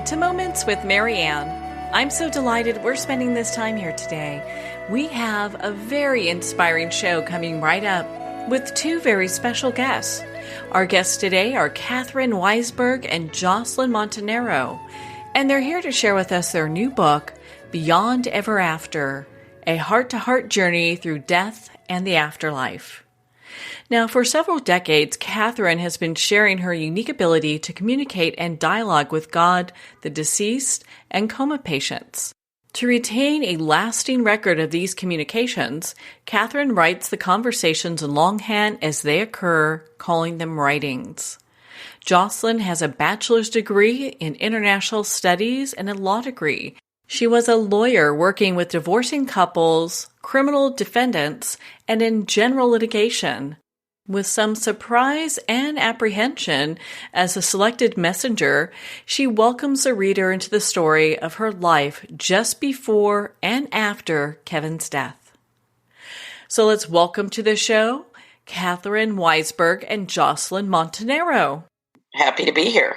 to Moments with Marianne. I'm so delighted we're spending this time here today. We have a very inspiring show coming right up with two very special guests. Our guests today are Catherine Weissenberg and Jocelyn Montanaro, and they're here to share with us their new book, Beyond Ever After, a heart-to-heart journey through death and the afterlife. Now, for several decades, Catherine has been sharing her unique ability to communicate and dialogue with God, the deceased, and coma patients. To retain a lasting record of these communications, Catherine writes the conversations in longhand as they occur, calling them writings. Jocelyn has a bachelor's degree in international studies and a law degree. She was a lawyer working with divorcing couples, criminal defendants, and in general litigation. With some surprise and apprehension, as a selected messenger, she welcomes the reader into the story of her life just before and after Kevin's death. So let's welcome to the show Catherine Weissenberg and Jocelyn Montanaro. Happy to be here.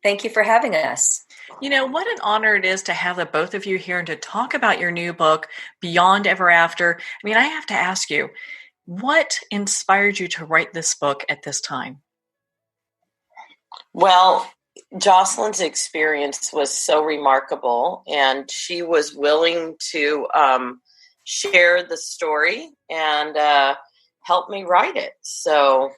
Thank you for having us. You know, what an honor it is to have the both of you here and to talk about your new book, Beyond Ever After. I mean, I have to ask you, what inspired you to write this book at this time? Well, Jocelyn's experience was so remarkable, and she was willing to share the story and help me write it. So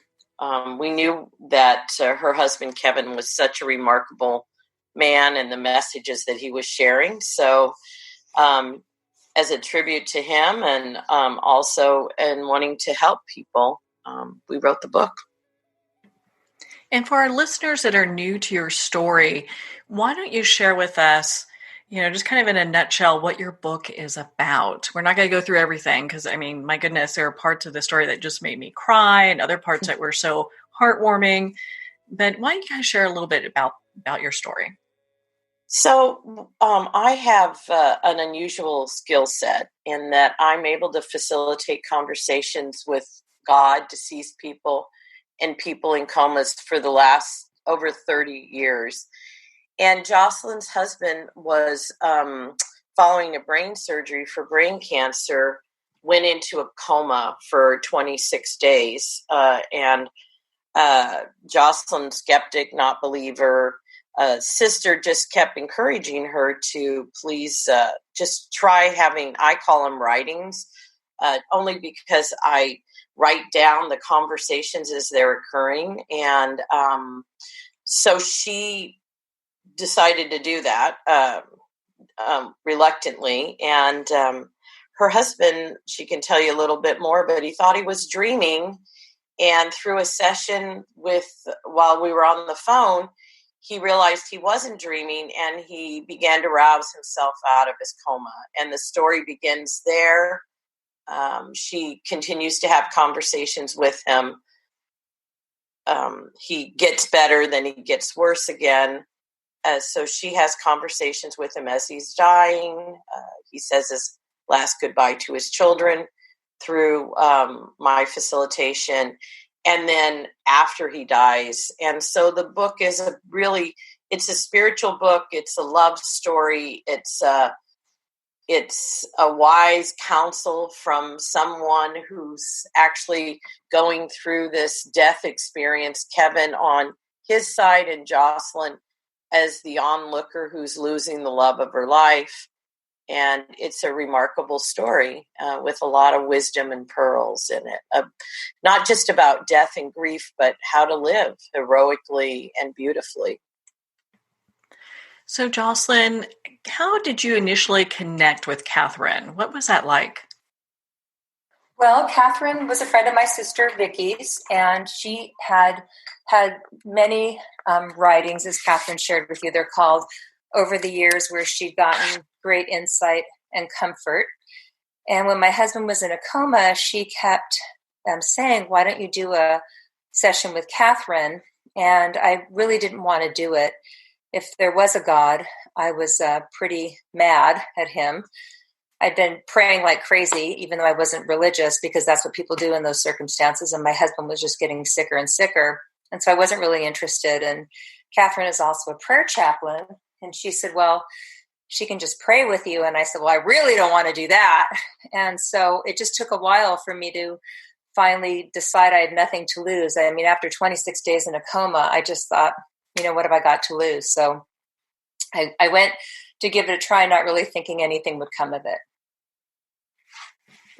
we knew that her husband, Kevin, was such a remarkable man and the messages that he was sharing. So as a tribute to him and also in wanting to help people, we wrote the book. And for our listeners that are new to your story, why don't you share with us, just kind of in a nutshell, what your book is about? We're not going to go through everything because, I mean, my goodness, there are parts of the story that just made me cry and other parts that were so heartwarming. But why don't you guys share a little bit about your story? So I have an unusual skill set in that I'm able to facilitate conversations with God, deceased people, and people in comas for the last over 30 years. And Jocelyn's husband was following a brain surgery for brain cancer, went into a coma for 26 days. And Jocelyn, skeptic, not believer, sister just kept encouraging her to please just try having, I call them writings, only because I write down the conversations as they're occurring. And so she decided to do that reluctantly. And her husband, she can tell you a little bit more, but he thought he was dreaming. And through a session while we were on the phone, he realized he wasn't dreaming, and he began to rouse himself out of his coma. And the story begins there. She continues to have conversations with him. He gets better, then he gets worse again. So she has conversations with him as he's dying. He says his last goodbye to his children through my facilitation. And then after he dies. And so the book is it's a spiritual book. It's a love story. It's a wise counsel from someone who's actually going through this death experience, Kevin on his side and Jocelyn as the onlooker who's losing the love of her life. And it's a remarkable story with a lot of wisdom and pearls in it. Not just about death and grief, but how to live heroically and beautifully. So, Jocelyn, how did you initially connect with Catherine? What was that like? Well, Catherine was a friend of my sister Vicky's, and she had many writings, as Catherine shared with you. They're called over the years, where she'd gotten great insight and comfort. And when my husband was in a coma, she kept saying, why don't you do a session with Catherine? And I really didn't want to do it. If there was a God, I was pretty mad at him. I'd been praying like crazy, even though I wasn't religious, because that's what people do in those circumstances. And my husband was just getting sicker and sicker. And so I wasn't really interested. And Catherine is also a prayer chaplain. And she said, well, she can just pray with you. And I said, well, I really don't want to do that. And so it just took a while for me to finally decide I had nothing to lose. I mean, after 26 days in a coma, I just thought, what have I got to lose? So I went to give it a try, not really thinking anything would come of it.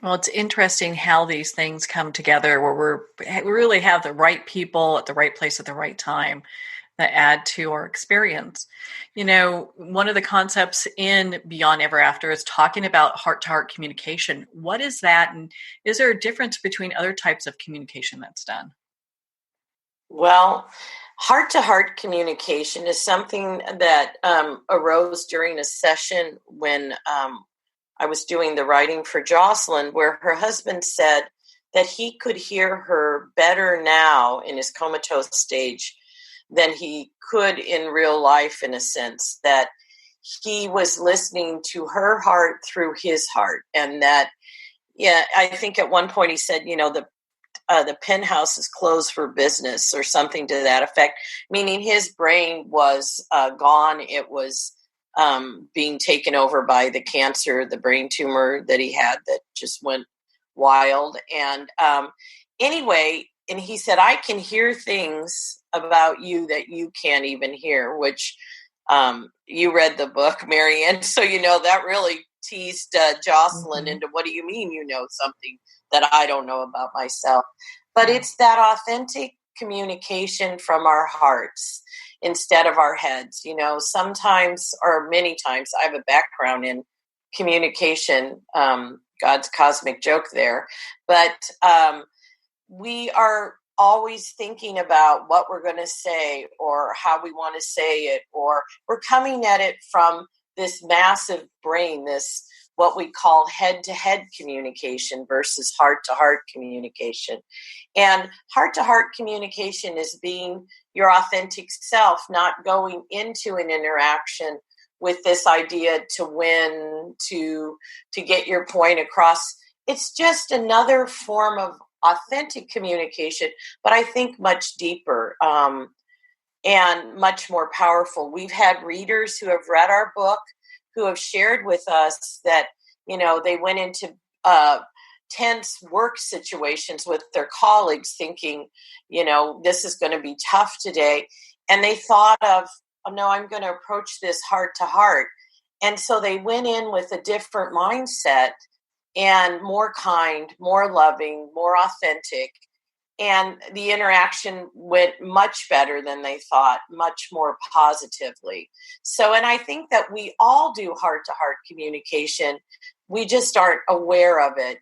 Well, it's interesting how these things come together where we really have the right people at the right place at the right time that add to our experience. One of the concepts in Beyond Ever After is talking about heart-to-heart communication. What is that? And is there a difference between other types of communication that's done? Well, heart-to-heart communication is something that arose during a session when I was doing the writing for Jocelyn, where her husband said that he could hear her better now in his comatose stage than he could in real life, in a sense, that he was listening to her heart through his heart. And that, I think at one point he said, the penthouse is closed for business or something to that effect, meaning his brain was gone. It was being taken over by the cancer, the brain tumor that he had that just went wild. And anyway, and he said, I can hear things about you that you can't even hear, which you read the book, Marianne. So, that really teased Jocelyn into, what do you mean you know something that I don't know about myself? But it's that authentic communication from our hearts instead of our heads. Sometimes, or many times, I have a background in communication, God's cosmic joke there. But we are always thinking about what we're going to say or how we want to say it, or we're coming at it from this massive brain, this what we call head-to-head communication versus heart-to-heart communication. And heart-to-heart communication is being your authentic self, not going into an interaction with this idea to win, to get your point across. It's just another form of authentic communication, but I think much deeper and much more powerful. We've had readers who have read our book who have shared with us that, they went into tense work situations with their colleagues thinking, this is going to be tough today. And they thought of, oh, no, I'm going to approach this heart to heart. And so they went in with a different mindset and more kind, more loving, more authentic. And the interaction went much better than they thought, much more positively. So, and I think that we all do heart-to-heart communication. We just aren't aware of it.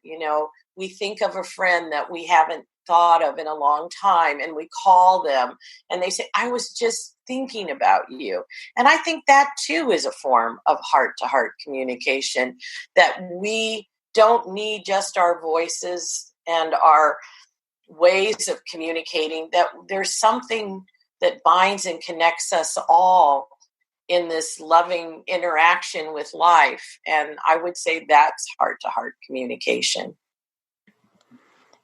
We think of a friend that we haven't thought of in a long time, and we call them and they say, I was just thinking about you. And I think that too is a form of heart-to-heart communication, that we don't need just our voices and our ways of communicating, that there's something that binds and connects us all in this loving interaction with life. And I would say that's heart-to-heart communication.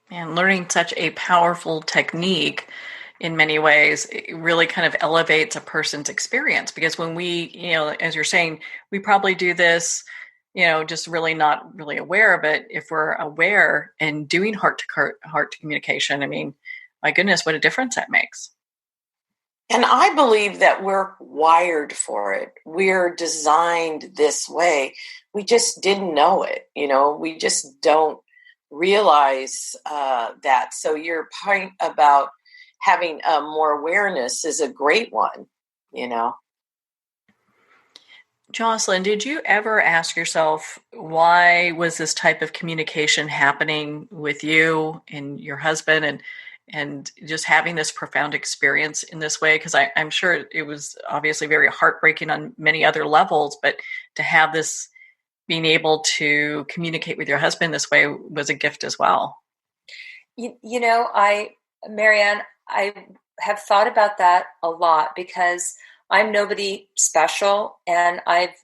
And learning such a powerful technique in many ways, it really kind of elevates a person's experience. Because when we, as you're saying, we probably do this, just really not really aware of it. If we're aware and doing heart-to-heart communication, I mean, my goodness, what a difference that makes. And I believe that we're wired for it. We're designed this way. We just didn't know it. We just don't realize that. So your point about having more awareness is a great one, Jocelyn, did you ever ask yourself, why was this type of communication happening with you and your husband, and just having this profound experience in this way? Because I'm sure it was obviously very heartbreaking on many other levels, but to have this, being able to communicate with your husband this way, was a gift as well. Marianne, I have thought about that a lot, because I'm nobody special, and I've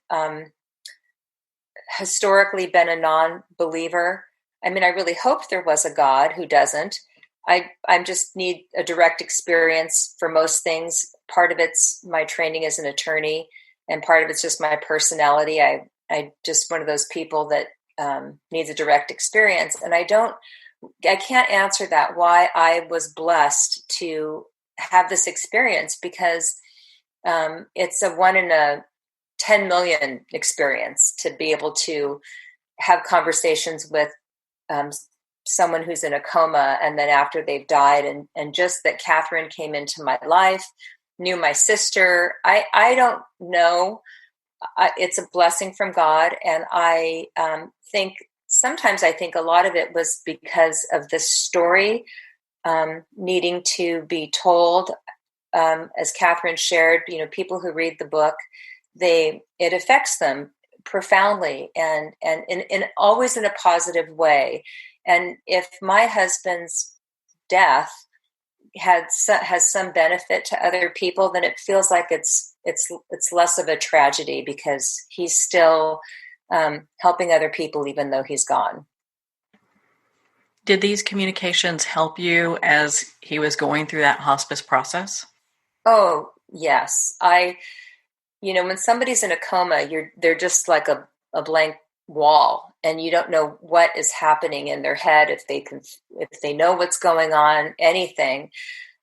historically been a non-believer. I mean, I really hoped there was a God who doesn't. I just need a direct experience for most things. Part of it's my training as an attorney, and part of it's just my personality. I just one of those people that needs a direct experience, and I can't answer that why I was blessed to have this experience, because it's a 1 in a 10 million experience to be able to have conversations with someone who's in a coma, and then after they've died, and just that Catherine came into my life, knew my sister. I don't know. It's a blessing from God. And I think sometimes a lot of it was because of the story needing to be told. As Catherine shared, people who read the book, it affects them profoundly and in always in a positive way. And if my husband's death has some benefit to other people, then it feels like it's less of a tragedy, because he's still helping other people even though he's gone. Did these communications help you as he was going through that hospice process? Oh, yes. When somebody's in a coma, they're just like a blank wall, and you don't know what is happening in their head, if they know what's going on, anything.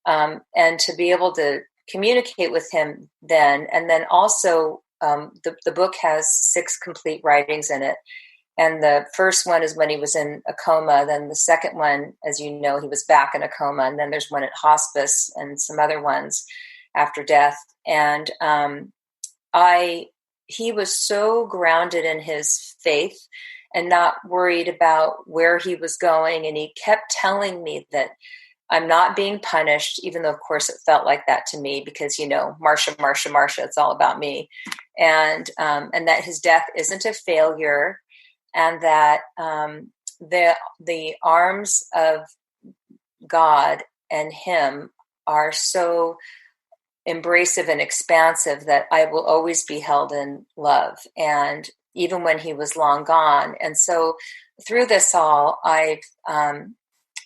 And to be able to communicate with him then, and then also the book has 6 complete writings in it. And the first one is when he was in a coma. Then the second one, as you know, he was back in a coma. And then there's one at hospice and some other ones after death. And he was so grounded in his faith and not worried about where he was going. And he kept telling me that I'm not being punished, even though, of course, it felt like that to me, because, Marsha, it's all about me. And that his death isn't a failure, and that the arms of God and him are so embracive and expansive that I will always be held in love, and even when he was long gone. And so through this all,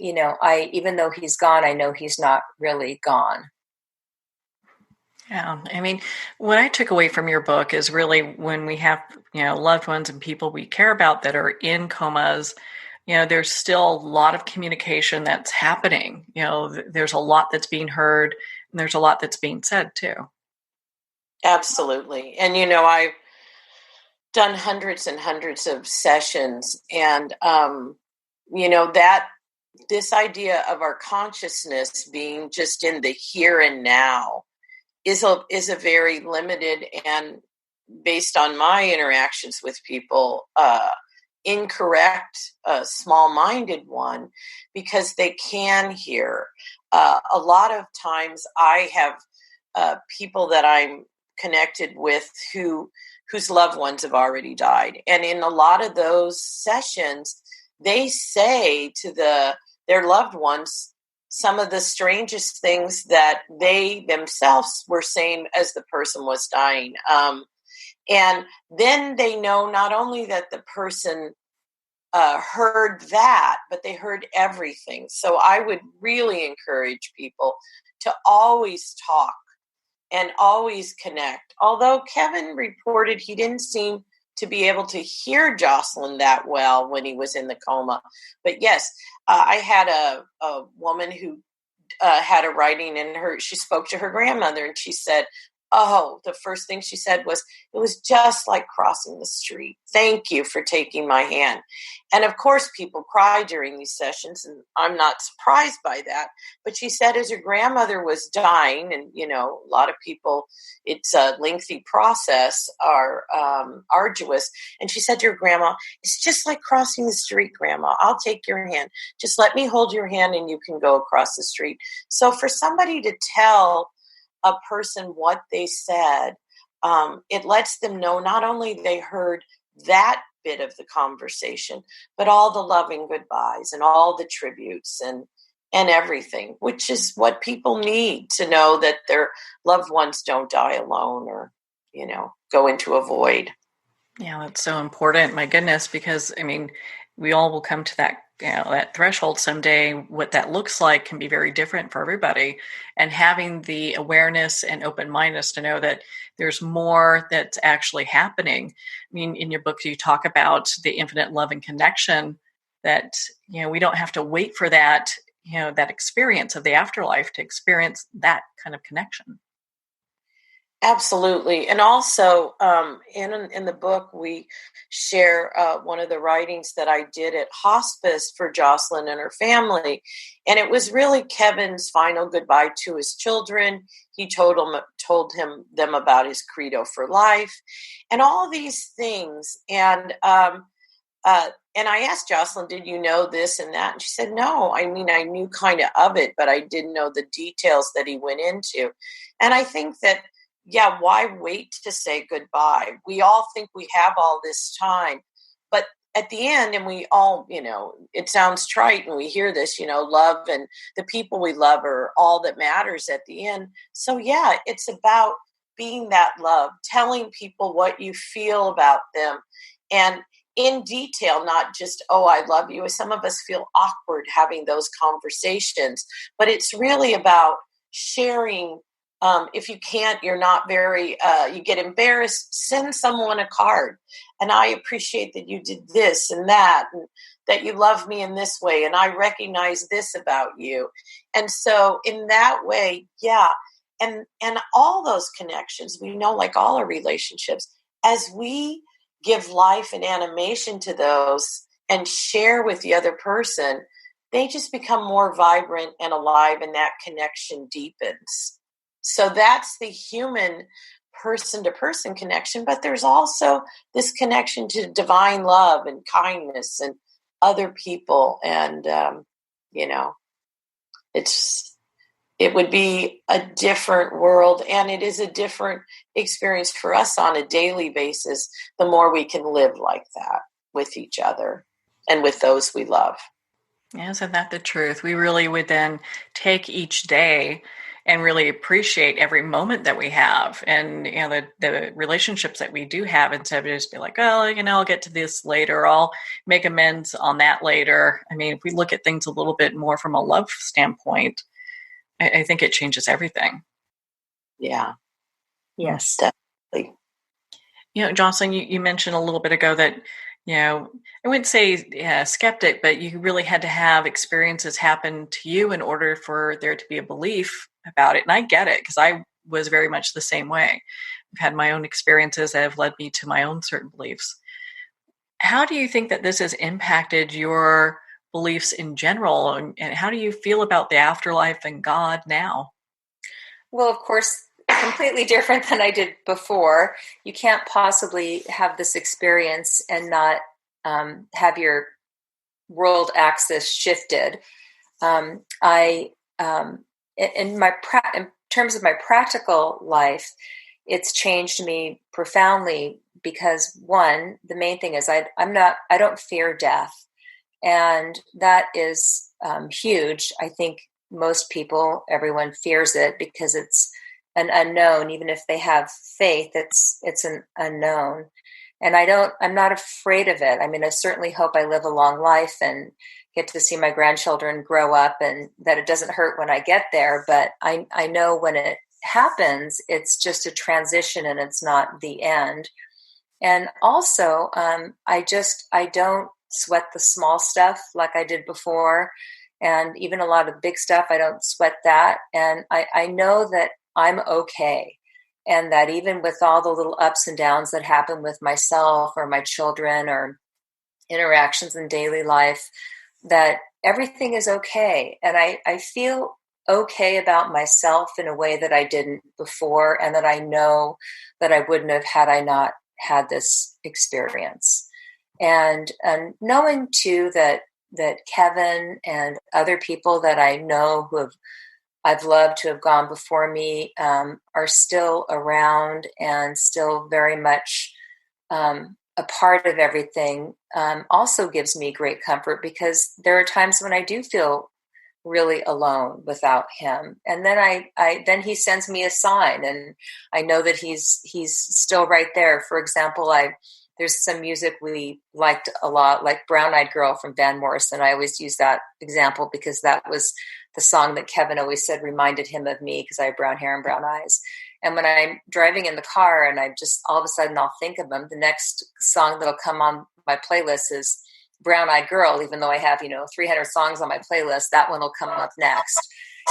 even though he's gone, I know he's not really gone. Yeah. I mean, what I took away from your book is really when we have, loved ones and people we care about that are in comas, there's still a lot of communication that's happening. There's a lot that's being heard, and there's a lot that's being said too. Absolutely. And, I've done hundreds and hundreds of sessions, and, that this idea of our consciousness being just in the here and now is a very limited, and based on my interactions with people, incorrect, small-minded one, because they can hear. A lot of times I have people that I'm connected with whose loved ones have already died. And in a lot of those sessions, they say to their loved ones some of the strangest things that they themselves were saying as the person was dying. And then they know not only that the person heard that, but they heard everything. So I would really encourage people to always talk and always connect. Although Kevin reported he didn't seem to be able to hear Jocelyn that well when he was in the coma. But yes, I had a woman who had a writing in her. She spoke to her grandmother, and she said, the first thing she said was, it was just like crossing the street. Thank you for taking my hand. And of course, people cry during these sessions, and I'm not surprised by that. But she said as her grandmother was dying, and, a lot of people, it's a lengthy process, are arduous. And she said to her grandma, it's just like crossing the street, Grandma. I'll take your hand. Just let me hold your hand and you can go across the street. So for somebody to tell a person what they said, it lets them know not only they heard that bit of the conversation, but all the loving goodbyes and all the tributes and everything, which is what people need to know, that their loved ones don't die alone or, go into a void. Yeah, that's so important. My goodness, because we all will come to that, that threshold someday. What that looks like can be very different for everybody. And having the awareness and open-mindedness to know that there's more that's actually happening. I mean, in your book, you talk about the infinite love and connection that, we don't have to wait for that, that experience of the afterlife to experience that kind of connection. Absolutely. And also in the book, we share one of the writings that I did at hospice for Jocelyn and her family. And it was really Kevin's final goodbye to his children. He told them about his credo for life and all these things. And I asked Jocelyn, did you know this and that? And she said, no, I mean, I knew kind of it, but I didn't know the details that he went into. And I think that, yeah, why wait to say goodbye? We all think we have all this time, but at the end, and we all, it sounds trite when we hear this, love and the people we love are all that matters at the end. So yeah, it's about being that love, telling people what you feel about them and in detail, not just, oh, I love you. Some of us feel awkward having those conversations, but it's really about sharing. If you can't, you're not very, you get embarrassed, send someone a card. And I appreciate that you did this and that, and that you love me in this way. And I recognize this about you. And so in that way, yeah. And all those connections, we know, like all our relationships, as we give life and animation to those and share with the other person, they just become more vibrant and alive, and that connection deepens. So that's the human person-to-person connection, but there's also this connection to divine love and kindness and other people. And, it would be a different world, and it is a different experience for us on a daily basis, the more we can live like that with each other and with those we love. Yeah, isn't that the truth? We really would then take each day and really appreciate every moment that we have, and the relationships that we do have, instead of just be like, oh, I'll get to this later, I'll make amends on that later. I mean, if we look at things a little bit more from a love standpoint, I think it changes everything. Yeah. Yes, definitely. Jocelyn, you mentioned a little bit ago that, I wouldn't say skeptic, but you really had to have experiences happen to you in order for there to be a belief about it. And I get it, because I was very much the same way. I've had my own experiences that have led me to my own certain beliefs. How do you think that this has impacted your beliefs in general? And how do you feel about the afterlife and God now? Well, of course, completely different than I did before. You can't possibly have this experience and not have your world axis shifted. In terms of my practical life, it's changed me profoundly because, one, the main thing is I don't fear death, and that is huge. I think most people, everyone fears it because it's an unknown. Even if they have faith, it's an unknown. And I'm not afraid of it. I mean, I certainly hope I live a long life and get to see my grandchildren grow up, and that it doesn't hurt when I get there. But I know when it happens, it's just a transition and it's not the end. And also, I don't sweat the small stuff like I did before. And even a lot of big stuff, I don't sweat that. And I know that I'm okay. And that even with all the little ups and downs that happen with myself or my children or interactions in daily life, that everything is okay. And I feel okay about myself in a way that I didn't before, and that I know that I wouldn't have had I not had this experience. And knowing too that Kevin and other people that I know I've loved to have gone before me are still around and still very much a part of everything also gives me great comfort, because there are times when I do feel really alone without him. And then then he sends me a sign, and I know that he's still right there. For example, I there's some music we liked a lot, like Brown Eyed Girl from Van Morrison. I always use that example because that was the song that Kevin always said reminded him of me because I have brown hair and brown eyes. And when I'm driving in the car and I just all of a sudden I'll think of him, the next song that'll come on my playlist is Brown Eyed Girl, even though I have, 300 songs on my playlist, that one will come up next.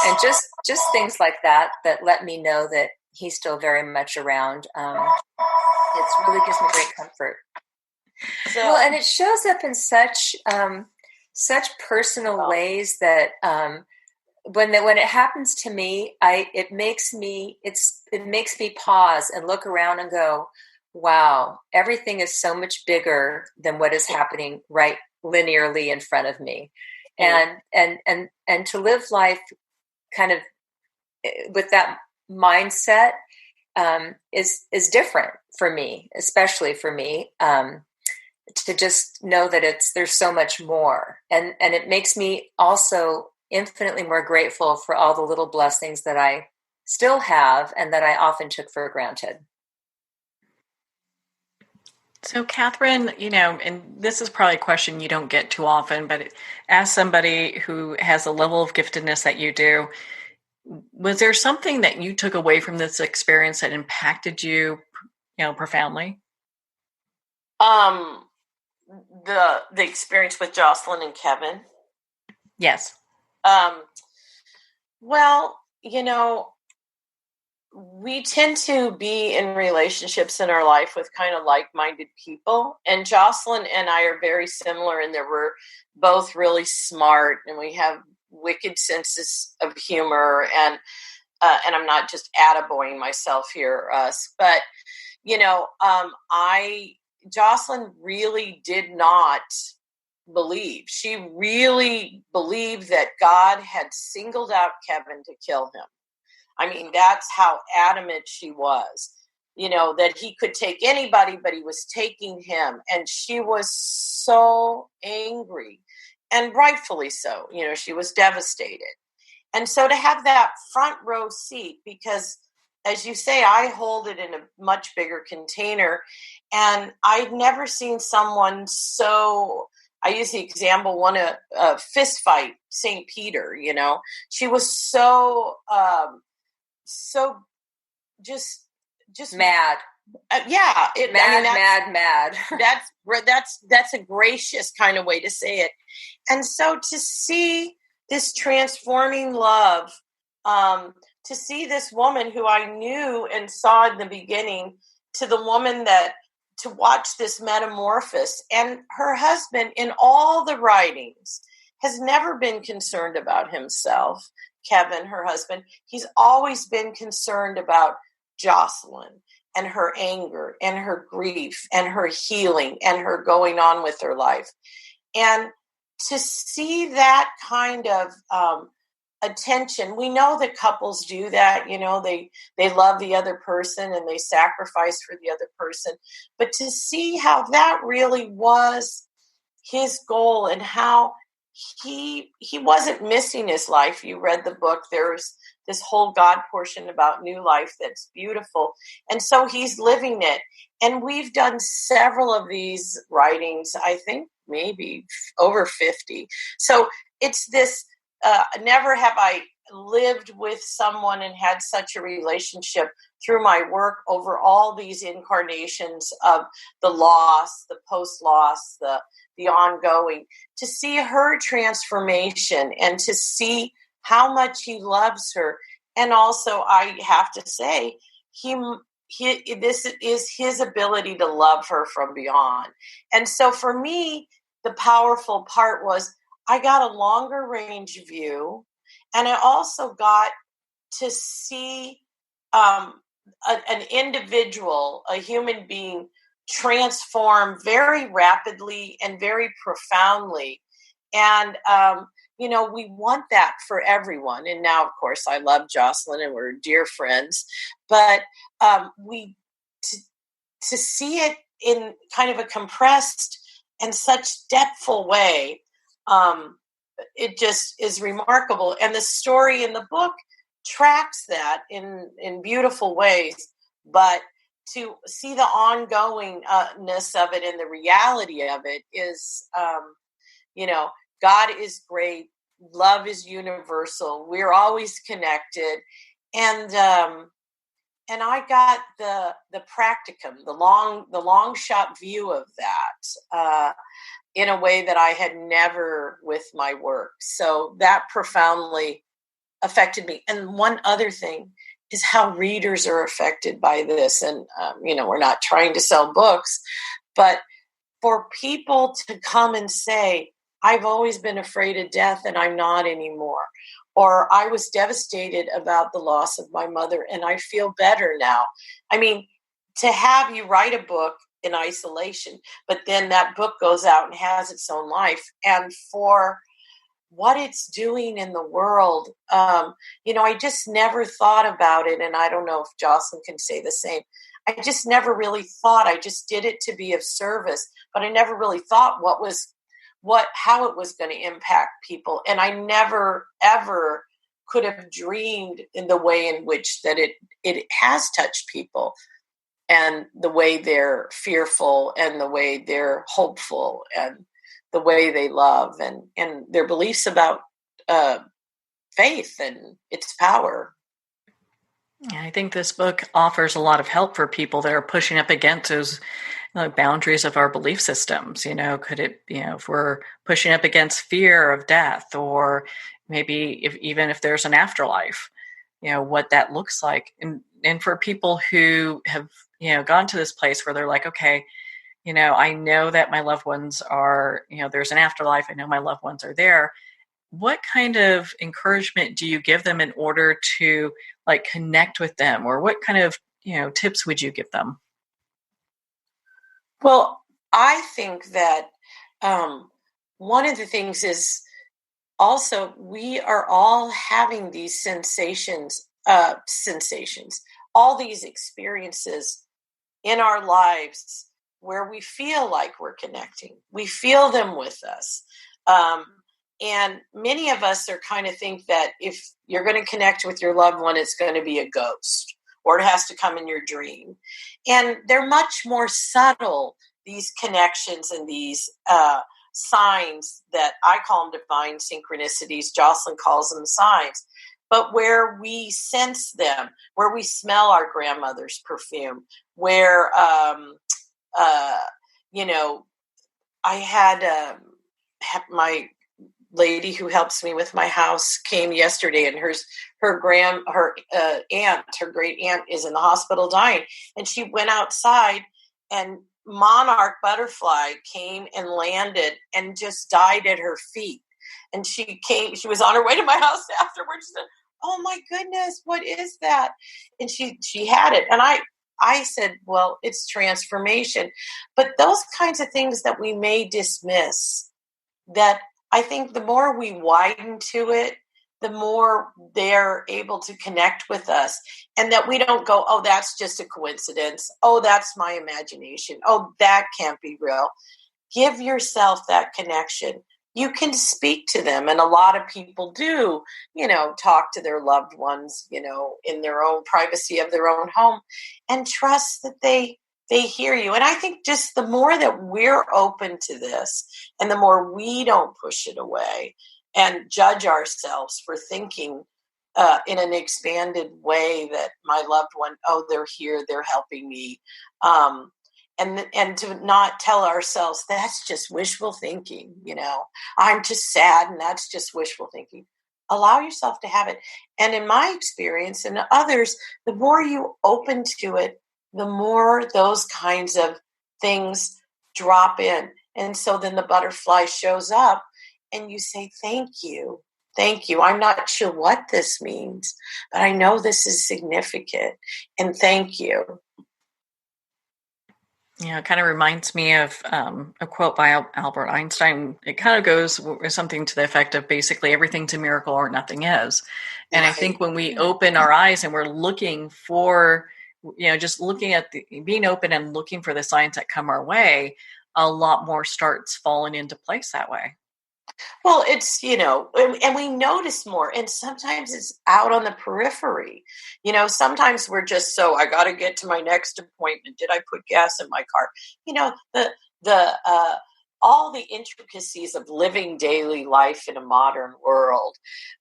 And just things like that let me know that he's still very much around. It really gives me great comfort. Well, and it shows up in such personal ways that when it happens to me, it makes me pause and look around and go, wow, everything is so much bigger than what is happening right linearly in front of me. And to live life kind of with that mindset is different for me, especially for me, to just know that there's so much more. And it makes me also infinitely more grateful for all the little blessings that I still have and that I often took for granted. So, Catherine, and this is probably a question you don't get too often, but as somebody who has a level of giftedness that you do, was there something that you took away from this experience that impacted you, profoundly? The experience with Jocelyn and Kevin. Yes. Well, we tend to be in relationships in our life with kind of like-minded people. And Jocelyn and I are very similar in that we're both really smart and we have wicked senses of humor. And I'm not just attaboying myself here, but, Jocelyn really did not believe. She really believed that God had singled out Kevin to kill him. I mean, that's how adamant she was, that he could take anybody, but he was taking him. And she was so angry, and rightfully so. She was devastated. And so to have that front row seat, because as you say, I hold it in a much bigger container, and I've never seen someone so, I use the example, won a fist fight, St. Peter, she was so just mad. Yeah. Mad. That's a gracious kind of way to say it. And so to see this transforming love, to see this woman who I knew and saw in the beginning to the woman to watch this metamorphosis, and her husband in all the writings has never been concerned about himself. Kevin, her husband, he's always been concerned about Jocelyn and her anger and her grief and her healing and her going on with her life. And to see that kind of attention, we know that couples do that, they love the other person and they sacrifice for the other person. But to see how that really was his goal and how he wasn't missing his life. You read the book. There's this whole God portion about new life that's beautiful. And so he's living it. And we've done several of these writings, I think maybe over 50. So it's this, never have I lived with someone and had such a relationship through my work over all these incarnations of the loss, the post-loss, the ongoing, to see her transformation and to see how much he loves her. And also, I have to say, this is his ability to love her from beyond. And so for me, the powerful part was I got a longer range view, and I also got to see an individual, a human being, transform very rapidly and very profoundly. And, we want that for everyone. And now, of course, I love Jocelyn and we're dear friends, but to see it in kind of a compressed and such depthful way, it just is remarkable. And the story in the book tracks that in beautiful ways. But to see the ongoingness of it and the reality of it is, God is great. Love is universal. We're always connected. And I got the practicum, the long shot view of that, in a way that I had never with my work. So that profoundly affected me. And one other thing is how readers are affected by this. And, we're not trying to sell books, but for people to come and say, I've always been afraid of death and I'm not anymore. Or I was devastated about the loss of my mother and I feel better now. I mean, to have you write a book in isolation, but then that book goes out and has its own life. And for what it's doing in the world, I just never thought about it. And I don't know if Jocelyn can say the same. I just never really thought. I just did it to be of service, but I never really thought how it was going to impact people. And I never, ever could have dreamed in the way in which that it has touched people, and the way they're fearful and the way they're hopeful and the way they love and their beliefs about faith and its power. Yeah, I think this book offers a lot of help for people that are pushing up against those boundaries of our belief systems. Could it, if we're pushing up against fear of death, or maybe even if there's an afterlife, what that looks like. And for people who have, gone to this place where they're like, okay, I know that my loved ones are, there's an afterlife. I know my loved ones are there. What kind of encouragement do you give them in order to connect with them, or what kind of, tips would you give them? Well, I think that one of the things is also we are all having these sensations, all these experiences in our lives where we feel like we're connecting. We feel them with us. And many of us are kind of think that if you're going to connect with your loved one, it's going to be a ghost, or it has to come in your dream. And they're much more subtle, these connections and these signs that I call them divine synchronicities. Jocelyn calls them signs. But where we sense them, where we smell our grandmother's perfume, where, I had my lady who helps me with my house came yesterday, and her great aunt is in the hospital dying, and she went outside, and monarch butterfly came and landed and just died at her feet. And she was on her way to my house afterwards. She said, "Oh my goodness, what is that?" And she had it, and I said, well, it's transformation. But those kinds of things that we may dismiss, that I think the more we widen to it, the more they're able to connect with us. And that we don't go, oh, that's just a coincidence. Oh, that's my imagination. Oh, that can't be real. Give yourself that connection. You can speak to them. And a lot of people do, talk to their loved ones, in their own privacy of their own home, and trust that they hear you. And I think just the more that we're open to this, and the more we don't push it away and judge ourselves for thinking in an expanded way that my loved one, oh, they're here, they're helping me. And to not tell ourselves that's just wishful thinking, I'm just sad and that's just wishful thinking. Allow yourself to have it. And in my experience and others, the more you open to it, the more those kinds of things drop in. And so then the butterfly shows up and you say, thank you. Thank you. I'm not sure what this means, but I know this is significant. And thank you. Yeah, it kind of reminds me of a quote by Albert Einstein. It kind of goes with something to the effect of basically everything's a miracle or nothing is. And I think when we open our eyes and we're looking for, just looking at being open and looking for the signs that come our way, a lot more starts falling into place that way. Well, it's, and we notice more, and sometimes it's out on the periphery. Sometimes we're just I got to get to my next appointment. Did I put gas in my car? The all the intricacies of living daily life in a modern world.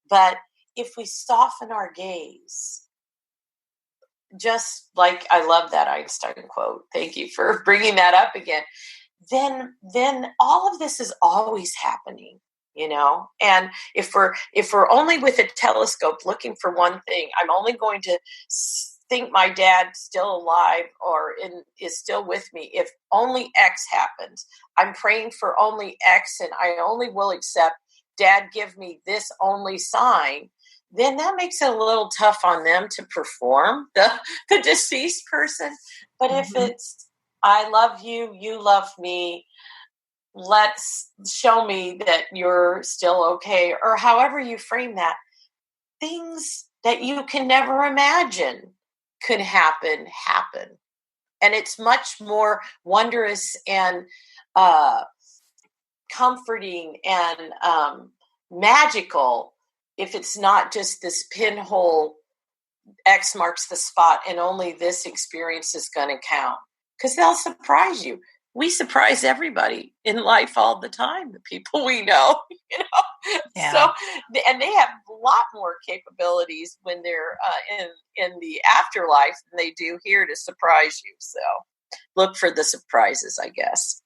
But if we soften our gaze, just like, I love that Einstein quote. Thank you for bringing that up again. Then all of this is always happening, and if we're only with a telescope looking for one thing, I'm only going to think my dad's still alive or is still with me if only X happens. I'm praying for only X, and I only will accept Dad give me this only sign. Then that makes it a little tough on them to perform, the deceased person. But if it's, I love you, you love me, let's show me that you're still okay, or however you frame that, things that you can never imagine could happen. And it's much more wondrous and comforting and magical if it's not just this pinhole, X marks the spot, and only this experience is going to count. Because they'll surprise you. We surprise everybody in life all the time, the people we know, Yeah. So, and they have a lot more capabilities when they're in the afterlife than they do here to surprise you. So look for the surprises, I guess.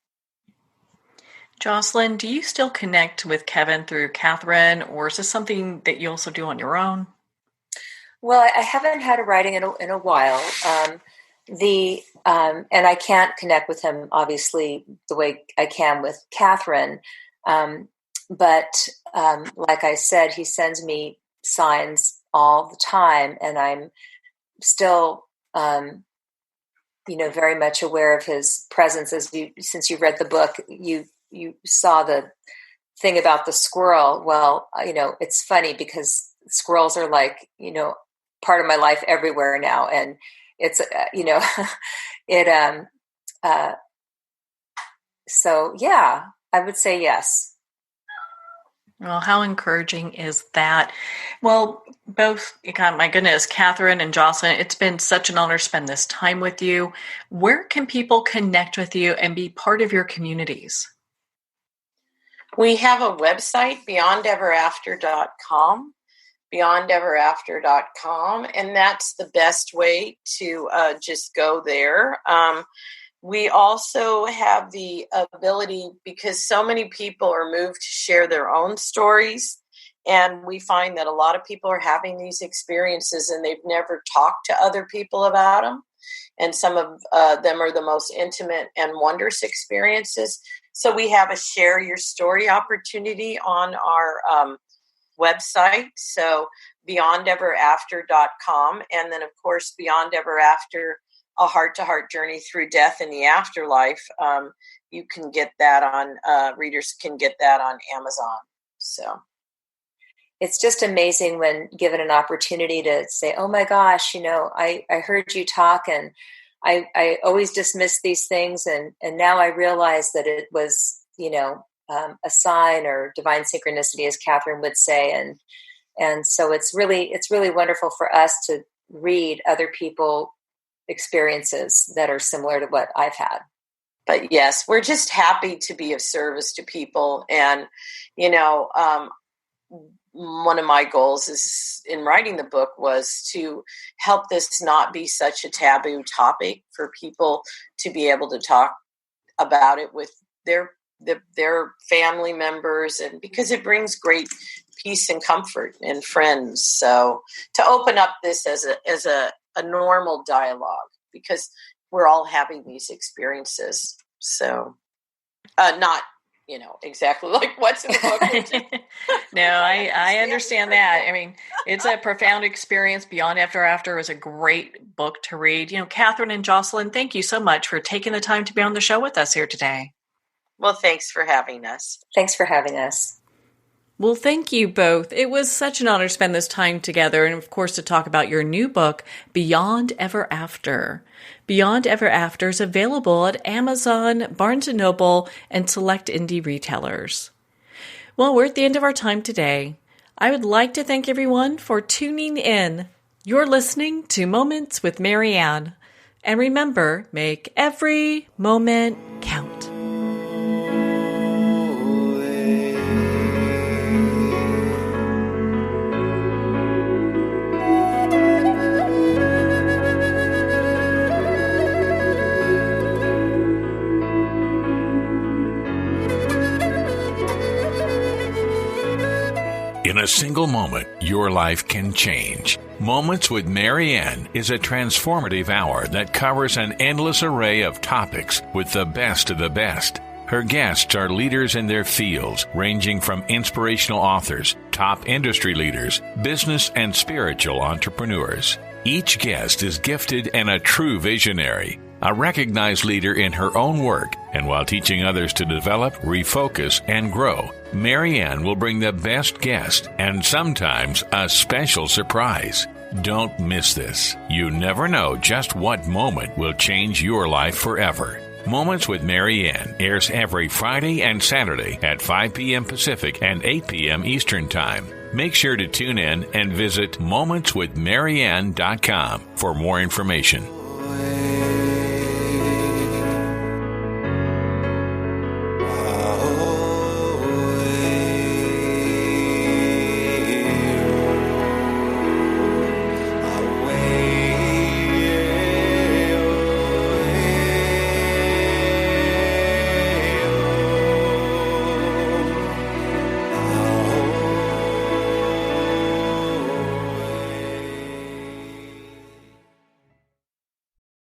Jocelyn, do you still connect with Kevin through Catherine, or is this something that you also do on your own? Well, I haven't had a writing in a while. And I can't connect with him, obviously, the way I can with Catherine. But like I said, he sends me signs all the time, and I'm still, very much aware of his presence. Since you read the book, you saw the thing about the squirrel. Well, it's funny because squirrels are like, part of my life everywhere now. And it's, so yeah, I would say yes. Well, how encouraging is that? Well, both, God, my goodness, Catherine and Jocelyn, it's been such an honor to spend this time with you. Where can people connect with you and be part of your communities? We have a website, beyondeverafter.com, beyondeverafter.com, and that's the best way to just go there. We also have the ability, because so many people are moved to share their own stories, and we find that a lot of people are having these experiences and they've never talked to other people about them. And some of them are the most intimate and wondrous experiences. So we have a share your story opportunity on our website. So beyondeverafter.com. And then, of course, Beyond Ever After, a heart-to-heart journey through death and the afterlife. You can get that on, readers can get that on Amazon. So it's just amazing when given an opportunity to say, oh my gosh, I heard you talk, and I always dismissed these things. And now I realize that it was, a sign or divine synchronicity, as Catherine would say. And so it's really wonderful for us to read other people's experiences that are similar to what I've had. But yes, we're just happy to be of service to people. And, one of my goals is in writing the book was to help this not be such a taboo topic for people to be able to talk about it with their family members, and because it brings great peace and comfort and friends. So to open up this as a normal dialogue, because we're all having these experiences. So not exactly like what's in the book. No, I understand that. I mean, it's a profound experience. Beyond Ever After is a great book to read. Catherine and Jocelyn, thank you so much for taking the time to be on the show with us here today. Well, thanks for having us. Thanks for having us. Well, thank you both. It was such an honor to spend this time together, and of course to talk about your new book, Beyond Ever After. Beyond Ever After is available at Amazon, Barnes & Noble, and select indie retailers. Well, we're at the end of our time today. I would like to thank everyone for tuning in. You're listening to Moments with Marianne. And remember, make every moment count. In a single moment, your life can change. Moments with Marianne is a transformative hour that covers an endless array of topics with the best of the best. Her guests are leaders in their fields, ranging from inspirational authors, top industry leaders, business and spiritual entrepreneurs. Each guest is gifted and a true visionary, a recognized leader in her own work, and while teaching others to develop, refocus, and grow, Marianne will bring the best guest and sometimes a special surprise. Don't miss this. You never know just what moment will change your life forever. Moments with Marianne airs every Friday and Saturday at 5 p.m. Pacific and 8 p.m. Eastern Time. Make sure to tune in and visit momentswithmarianne.com for more information.